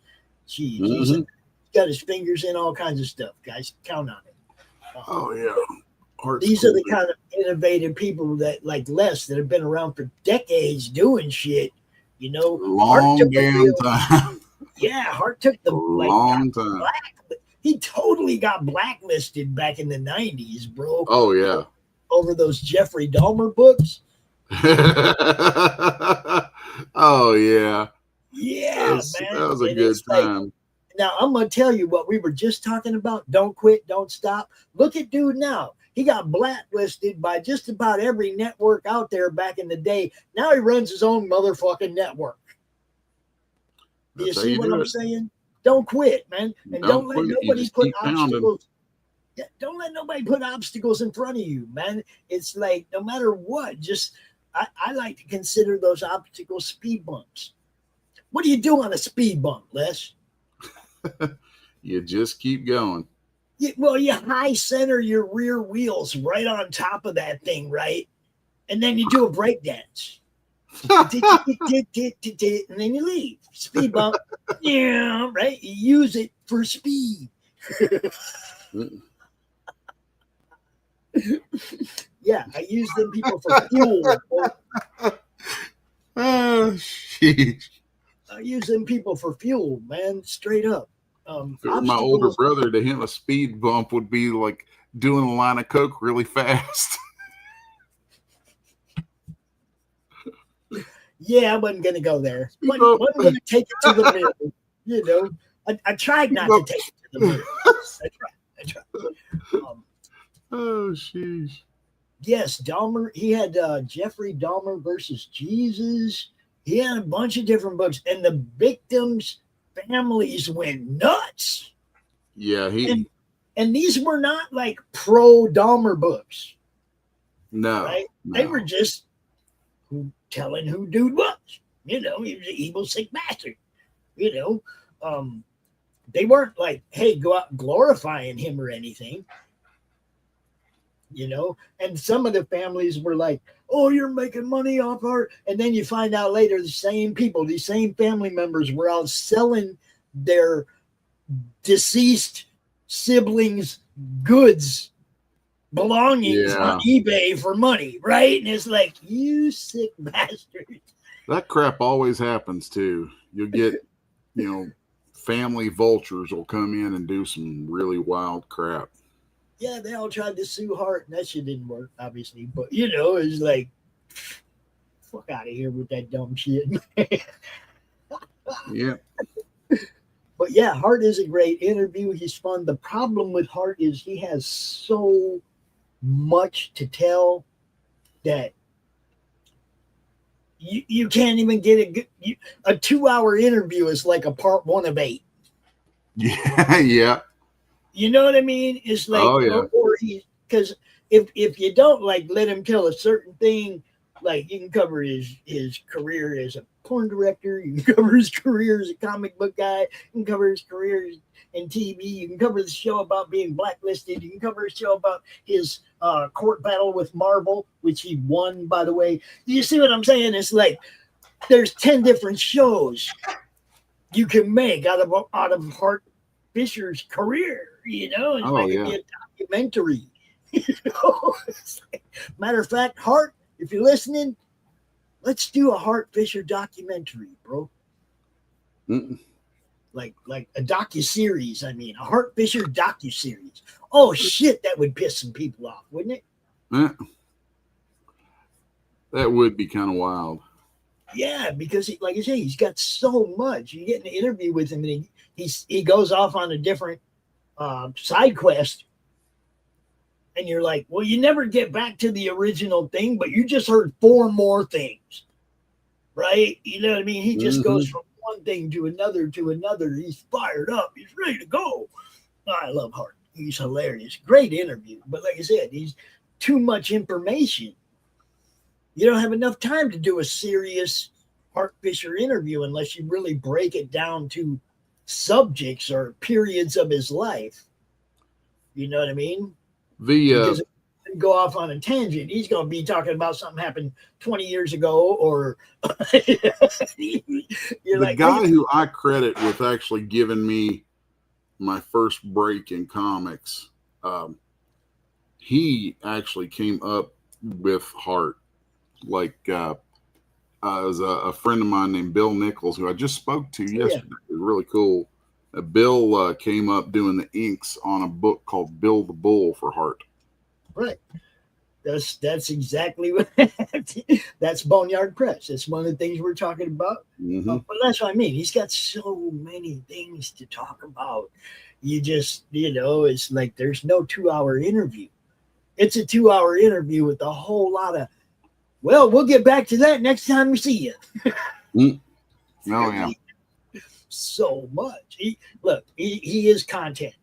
[SPEAKER 2] Jeez,
[SPEAKER 3] Mm-hmm.
[SPEAKER 2] he's got his fingers in all kinds of stuff, guys. Count on it.
[SPEAKER 3] Oh yeah. Hart's
[SPEAKER 2] These
[SPEAKER 3] cool,
[SPEAKER 2] are the
[SPEAKER 3] dude.
[SPEAKER 2] kind of innovative people that, like Les, that have been around for decades doing shit. You know,
[SPEAKER 3] Long damn time.
[SPEAKER 2] Hart took
[SPEAKER 3] A
[SPEAKER 2] the
[SPEAKER 3] long time.
[SPEAKER 2] black. He totally got blacklisted back in the 90s, bro.
[SPEAKER 3] Oh yeah.
[SPEAKER 2] Over those Jeffrey Dahmer books.
[SPEAKER 3] Oh yeah.
[SPEAKER 2] Yeah,
[SPEAKER 3] That
[SPEAKER 2] man.
[SPEAKER 3] was a
[SPEAKER 2] And
[SPEAKER 3] good
[SPEAKER 2] it's like,
[SPEAKER 3] time.
[SPEAKER 2] now I'm gonna tell you what we were just talking about. Don't quit, don't stop. Look at dude now. He got blacklisted by just about every network out there back in the day. Now he runs his own motherfucking network. Do you
[SPEAKER 3] That's how
[SPEAKER 2] see
[SPEAKER 3] you
[SPEAKER 2] what
[SPEAKER 3] do
[SPEAKER 2] I'm
[SPEAKER 3] it.
[SPEAKER 2] saying? Don't quit, man. And don't let
[SPEAKER 3] quit. You
[SPEAKER 2] nobody
[SPEAKER 3] just
[SPEAKER 2] put
[SPEAKER 3] keep pounding.
[SPEAKER 2] obstacles. Yeah, don't let nobody put obstacles in front of you, man. It's like no matter what, just I like to consider those obstacles speed bumps. What do you do on a speed bump, Les?
[SPEAKER 3] You just keep going.
[SPEAKER 2] Well, you high center your rear wheels right on top of that thing, right? And then you do a break dance. And then you leave. Speed bump. Yeah, right? You use it for speed. Yeah, I use them people for fuel.
[SPEAKER 3] Oh, sheesh.
[SPEAKER 2] I use them people for fuel, man. Straight up.
[SPEAKER 3] If it were my older
[SPEAKER 2] Obstacles.
[SPEAKER 3] brother, to him, a speed bump would be like doing a line of coke really fast.
[SPEAKER 2] Yeah, I wasn't going to go there.
[SPEAKER 3] Speed
[SPEAKER 2] Wasn't
[SPEAKER 3] bump.
[SPEAKER 2] going to take it to the middle. You know, I tried not to take it to the middle. I tried.
[SPEAKER 3] Oh, sheesh.
[SPEAKER 2] Yes, Dahmer. He had Jeffrey Dahmer versus Jesus. He had a bunch of different books, and the victims' families went nuts.
[SPEAKER 3] Yeah,
[SPEAKER 2] And these were not like pro Dahmer books,
[SPEAKER 3] no,
[SPEAKER 2] right?
[SPEAKER 3] no.
[SPEAKER 2] They were just telling who dude was. You know, he was an evil, sick bastard. You know, they weren't like, hey, go out glorifying him or anything. You know, and some of the families were like, oh, you're making money off art. And then you find out later the same people, these same family members were out selling their deceased siblings' goods, belongings on eBay for money, right? And it's like, you sick bastard.
[SPEAKER 3] That crap always happens too. You'll get, family vultures will come in and do some really wild crap.
[SPEAKER 2] Yeah, they all tried to sue Hart, and that shit didn't work, obviously. But, it's like, fuck out of here with that dumb shit.
[SPEAKER 3] Yeah.
[SPEAKER 2] But, yeah, Hart is a great interview. He's fun. The problem with Hart is he has so much to tell that you can't even get a 2-hour interview is like a part 1 of 8.
[SPEAKER 3] Yeah, yeah.
[SPEAKER 2] You know what I mean? It's like, or because if you don't let him tell a certain thing, like you can cover his career as a porn director, you can cover his career as a comic book guy, you can cover his career in TV, you can cover the show about being blacklisted, you can cover his show about his court battle with Marvel, which he won, by the way. You see what I'm saying? It's like there's 10 different shows you can make out of Hart Fisher's career. It's it'd be a documentary. Matter of fact, Hart, if you're listening, let's do a Hart Fisher documentary, bro. Like a docuseries. I mean, a Hart Fisher docuseries. Oh shit, that would piss some people off, wouldn't it?
[SPEAKER 3] That would be kind of wild.
[SPEAKER 2] Yeah, because like I say, he's got so much. You get an interview with him, and he goes off on a different side quest, and you're like, well, you never get back to the original thing, but you just heard 4 more things, right? You know what I mean? He just goes from one thing to another to another. He's fired up. He's ready to go. I love Hart. He's hilarious. Great interview. But like I said, he's too much information. You don't have enough time to do a serious Hart Fisher interview unless you really break it down to subjects or periods of his life. You know what I mean? Because go off on a tangent. He's going to be talking about something happened 20 years ago, or you're
[SPEAKER 3] the
[SPEAKER 2] like,
[SPEAKER 3] guy who I credit with actually giving me my first break in comics, he actually came up with Heart. Like, was a friend of mine named Bill Nichols, who I just spoke to yesterday. It was really cool. Bill came up doing the inks on a book called Bill the Bull for Heart.
[SPEAKER 2] Right. That's exactly what that's Boneyard Press. That's one of the things we're talking about. But that's what I mean. He's got so many things to talk about. You just, it's like there's no 2-hour interview. It's a 2-hour interview with a whole lot of, well, we'll get back to that next time we see you.
[SPEAKER 3] Oh, yeah.
[SPEAKER 2] So much. He is content.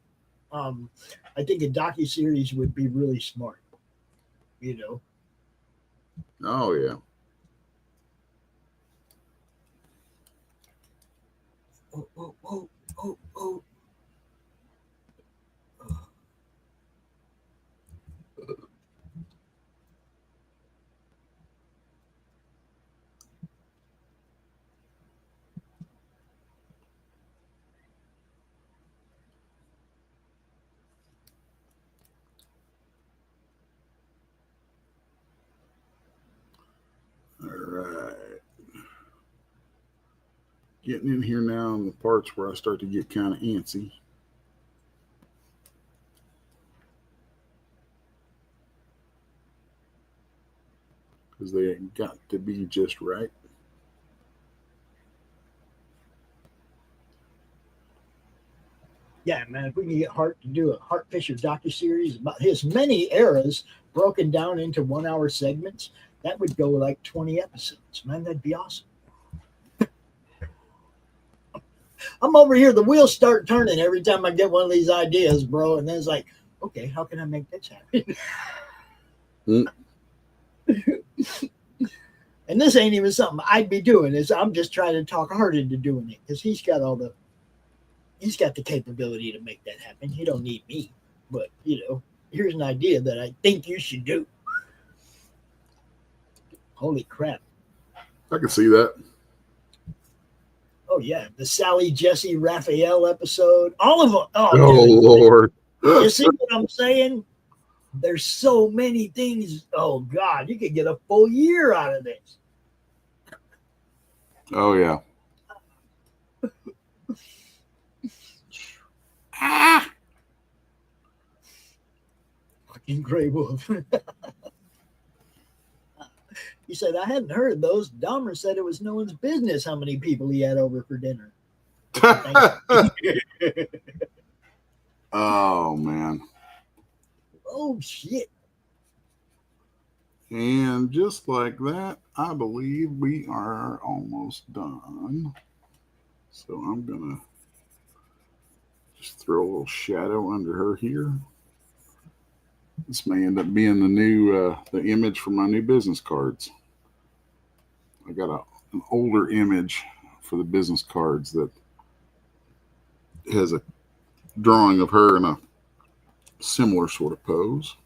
[SPEAKER 2] I think a docuseries would be really smart.
[SPEAKER 3] Oh, yeah.
[SPEAKER 2] Oh.
[SPEAKER 3] All right. Getting in here now in the parts where I start to get kind of antsy. Because they got to be just right.
[SPEAKER 2] Yeah, man, if we can get Hart to do a Hart Fisher docuseries about his many eras broken down into 1-hour segments, that would go like 20 episodes. Man, that'd be awesome. I'm over here, the wheels start turning every time I get one of these ideas, bro. And then it's like, okay, how can I make this happen? And this ain't even something I'd be doing. I'm just trying to talk Hart into doing it because he's got the capability to make that happen. He don't need me. But, here's an idea that I think you should do. Holy crap.
[SPEAKER 3] I can see that.
[SPEAKER 2] Oh, yeah. The Sally, Jesse, Raphael episode. All of them.
[SPEAKER 3] Oh Lord.
[SPEAKER 2] You see what I'm saying? There's so many things. Oh, God. You could get a full year out of this.
[SPEAKER 3] Oh, yeah.
[SPEAKER 2] Fucking Grey Wolf. He said, I hadn't heard those. Dahmer said it was no one's business how many people he had over for dinner.
[SPEAKER 3] Oh, man.
[SPEAKER 2] Oh, shit.
[SPEAKER 3] And just like that, I believe we are almost done. So I'm going to just throw a little shadow under her here. This may end up being the image for my new business cards. I got an older image for the business cards that has a drawing of her in a similar sort of pose.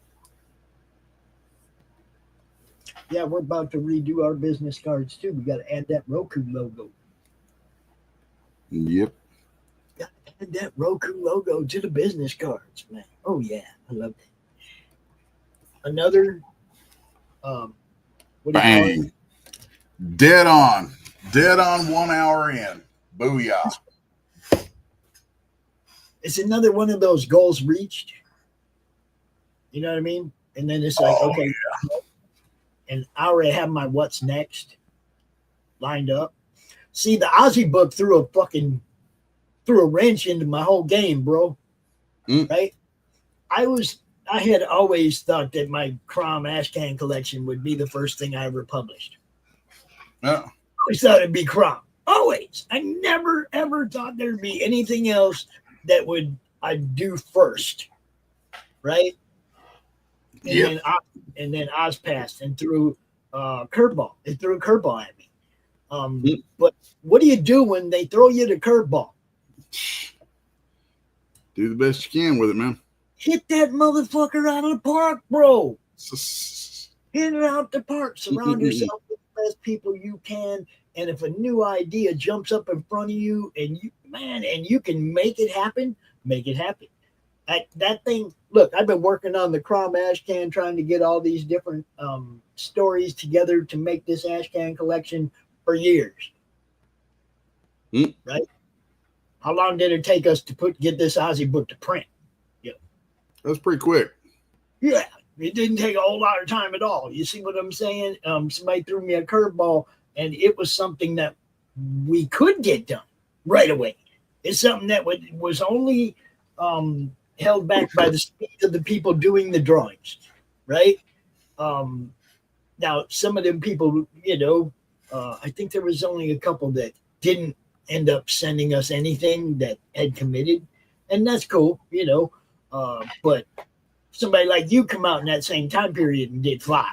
[SPEAKER 2] Yeah, we're about to redo our business cards too. We got to add that Roku logo.
[SPEAKER 3] Yep.
[SPEAKER 2] Got to add that Roku logo to the business cards, man. Oh yeah, I love that. Another, what do you call it?
[SPEAKER 3] Dead on 1 hour in. Booyah.
[SPEAKER 2] It's another one of those goals reached. You know what I mean? And then it's like, okay, yeah. And I already have my what's next lined up. See, the Ozzy book threw a wrench into my whole game, bro. Right? I had always thought that my Crom Ashcan collection would be the first thing I ever published.
[SPEAKER 3] Yeah.
[SPEAKER 2] I always thought it'd be Crom. Always. I never, ever thought there'd be anything else that I'd do first. Right? And, yep. then Oz passed and threw curveball. It threw a curveball at me. But what do you do when they throw you the curveball?
[SPEAKER 3] Do the best you can with it, man.
[SPEAKER 2] Hit that motherfucker out of the park, bro. Hit it out the park. Surround yourself with the best people you can. And if a new idea jumps up in front of you and you can make it happen, make it happen. That thing, look, I've been working on the Crom ash can, trying to get all these different stories together to make this ash can collection for years. Right? How long did it take us to get this Ozzy book to print? Yeah.
[SPEAKER 3] That was pretty quick.
[SPEAKER 2] Yeah. It didn't take a whole lot of time at all. You see what I'm saying? Somebody threw me a curveball, and it was something that we could get done right away. It's something that was only held back by the speed of the people doing the drawings, right? Now, some of them people, I think there was only a couple that didn't end up sending us anything that had committed, and that's cool, but somebody like you come out in that same time period and did 5.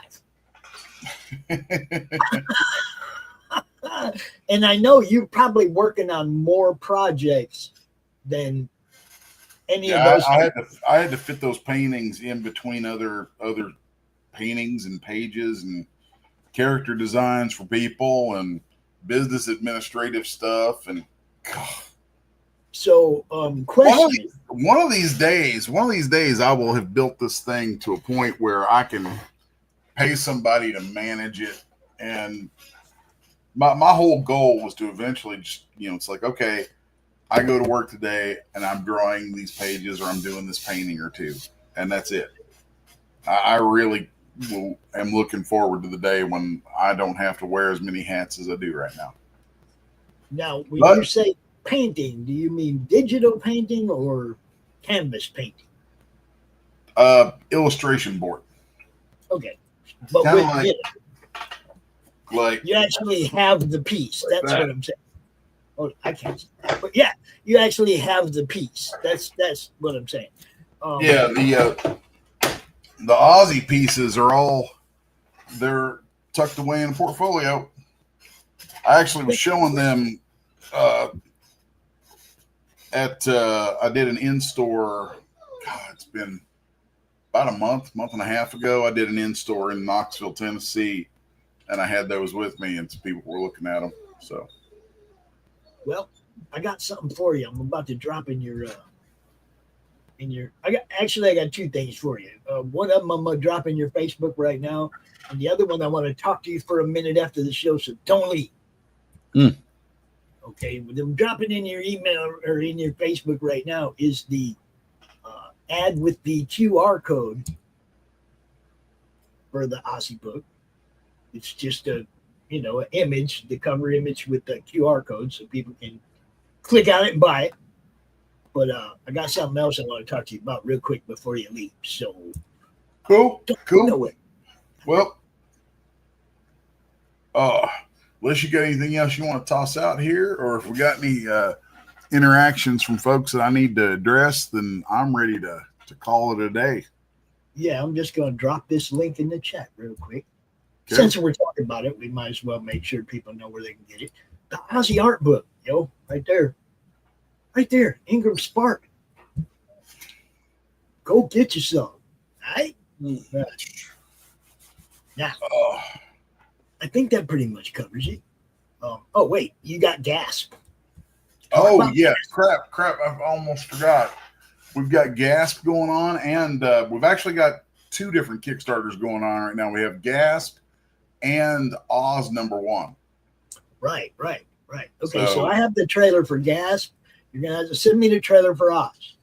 [SPEAKER 2] And I know you're probably working on more projects than any of those.
[SPEAKER 3] I had to fit those paintings in between other paintings and pages and character designs for people and business administrative stuff. And
[SPEAKER 2] so, question.
[SPEAKER 3] One of these days, I will have built this thing to a point where I can pay somebody to manage it. And my whole goal was to eventually just, it's like, okay, I go to work today and I'm drawing these pages or I'm doing this painting or two, and that's it. I really am looking forward to the day when I don't have to wear as many hats as I do right now.
[SPEAKER 2] Now, when you say painting, do you mean digital painting or canvas painting?
[SPEAKER 3] Illustration board.
[SPEAKER 2] Okay. But
[SPEAKER 3] with like
[SPEAKER 2] you actually have the piece. That's what I'm saying. Oh, I can't see that. But yeah, you actually have the piece. That's what I'm saying.
[SPEAKER 3] Yeah, the Ozzy pieces they're tucked away in a portfolio. I actually was showing them I did an in-store. God, it's been about a month and a half ago. I did an in-store in Knoxville, Tennessee, and I had those with me, and some people were looking at them. So,
[SPEAKER 2] well, I got something for you. I'm about to drop in your. I got 2 things for you. One of them I'm gonna drop in your Facebook right now, and the other one I want to talk to you for a minute after the show. So don't leave. Okay, what I'm dropping in your email or in your Facebook right now is the ad with the QR code for the Ozzy book. It's just an image, the cover image with the QR code, so people can click on it and buy it. But I got something else I want to talk to you about real quick before you leave. So
[SPEAKER 3] cool.
[SPEAKER 2] Know it.
[SPEAKER 3] Well, unless you got anything else you want to toss out here, or if we got any interactions from folks that I need to address, then I'm ready to call it a day.
[SPEAKER 2] Yeah, I'm just going to drop this link in the chat real quick. Okay. Since we're talking about it, we might as well make sure people know where they can get it. The Ozzy art book, right there. Right there, Ingram Spark. Go get you some. All right? Right. Now, I think that pretty much covers it. Oh, wait, you got Gasp.
[SPEAKER 3] Yeah, crap. I almost forgot. We've got Gasp going on, and we've actually got 2 different Kickstarters going on right now. We have Gasp and Oz #1. Right.
[SPEAKER 2] Okay, so I have the trailer for Gasp. You're gonna have to send me the trailer for Oz.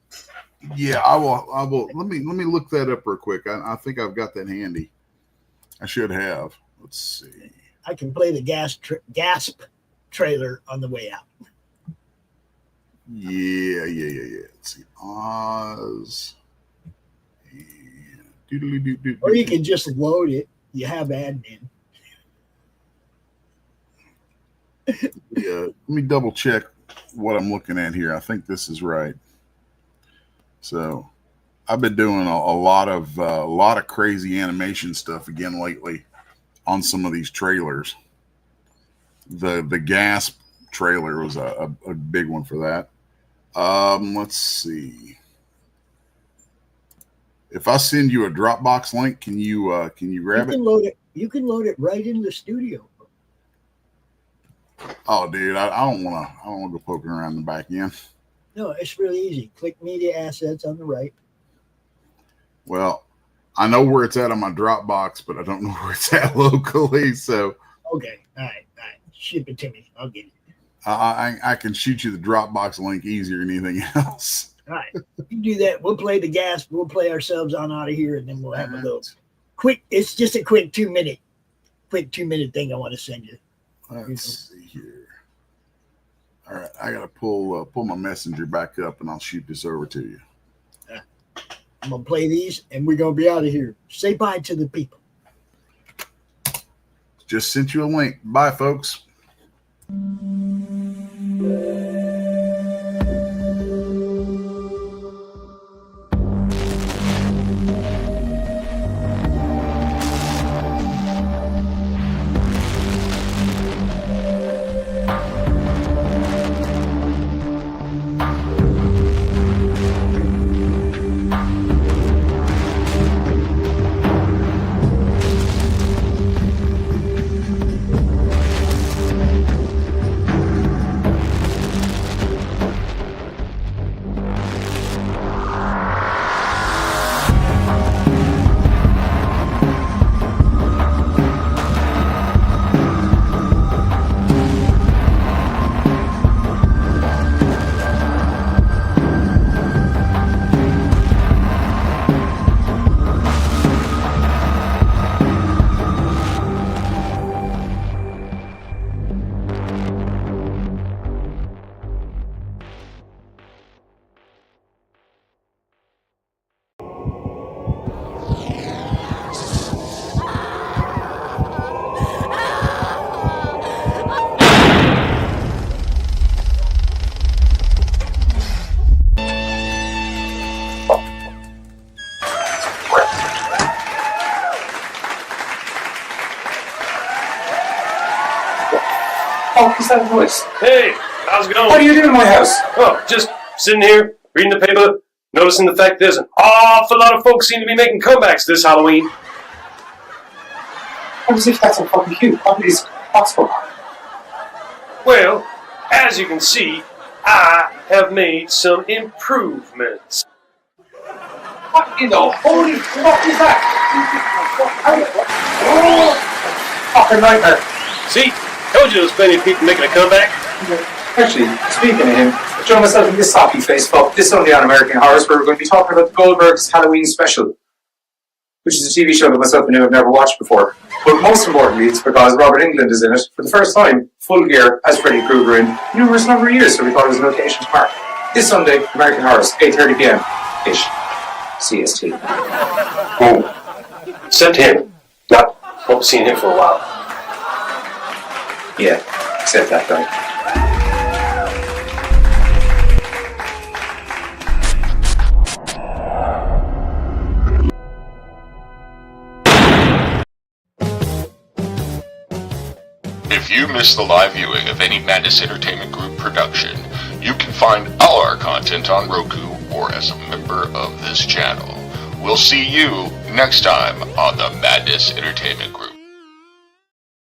[SPEAKER 3] Yeah, I will. Let me look that up real quick. I think I've got that handy. I should have. Let's see.
[SPEAKER 2] I can play the Gasp trailer on the way out.
[SPEAKER 3] Yeah. Let's see. Oz.
[SPEAKER 2] Or you can just load it. You have admin.
[SPEAKER 3] Yeah. Let me double check what I'm looking at here. I think this is right. So I've been doing a lot of crazy animation stuff again lately on some of these trailers. The Gasp trailer was a big one for that. Let's see. If I send you a Dropbox link, can you grab it?
[SPEAKER 2] Load it. You can load it right in the studio.
[SPEAKER 3] Oh, dude, I don't want to go poking around the back end.
[SPEAKER 2] No, it's really easy. Click Media Assets on the right.
[SPEAKER 3] Well, I know where it's at on my Dropbox, but I don't know where it's at locally. So
[SPEAKER 2] okay, all right. Ship it to me. I'll get it.
[SPEAKER 3] I can shoot you the Dropbox link easier than anything else.
[SPEAKER 2] All right, you do that. We'll play the gas. We'll play ourselves on out of here, and then we'll have a little quick. It's just a quick 2 minute thing I want to send you.
[SPEAKER 3] Let's see here. All right, I gotta pull my messenger back up, and I'll shoot this over to you.
[SPEAKER 2] I'm gonna play these, and we're gonna be out of here. Say bye to the people.
[SPEAKER 3] Just sent you a link. Bye, folks.
[SPEAKER 4] fuck is that noise?
[SPEAKER 5] Hey, how's it going?
[SPEAKER 4] What are you doing in my house?
[SPEAKER 5] Oh, just sitting here, reading the paper, noticing the fact there's an awful lot of folks seem to be making comebacks this Halloween.
[SPEAKER 4] What as if that's a fucking cute? What is possible?
[SPEAKER 5] Well, as you can see, I have made some improvements.
[SPEAKER 4] What in the holy fuck is that? Oh, fucking nightmare.
[SPEAKER 5] See? Told you there's plenty of people making a comeback.
[SPEAKER 4] Actually, speaking of him, I joined myself in this hockey face fuck this Sunday on American Horrors, where we're going to be talking about the Goldberg's Halloween special, which is a TV show that myself and you have never watched before. But most importantly, it's because Robert Englund is in it for the first time, full gear, as Freddy Krueger in numerous number of years, so we thought it was an occasion to mark. This Sunday, American Horrors, 8:30 p.m. ish. CST.
[SPEAKER 5] Oh. Except him. Not seen him for a while.
[SPEAKER 4] Yeah, except that guy.
[SPEAKER 6] If you miss the live viewing of any Madness Entertainment Group production, you can find all our content on Roku or as a member of this channel. We'll see you next time on the Madness Entertainment Group.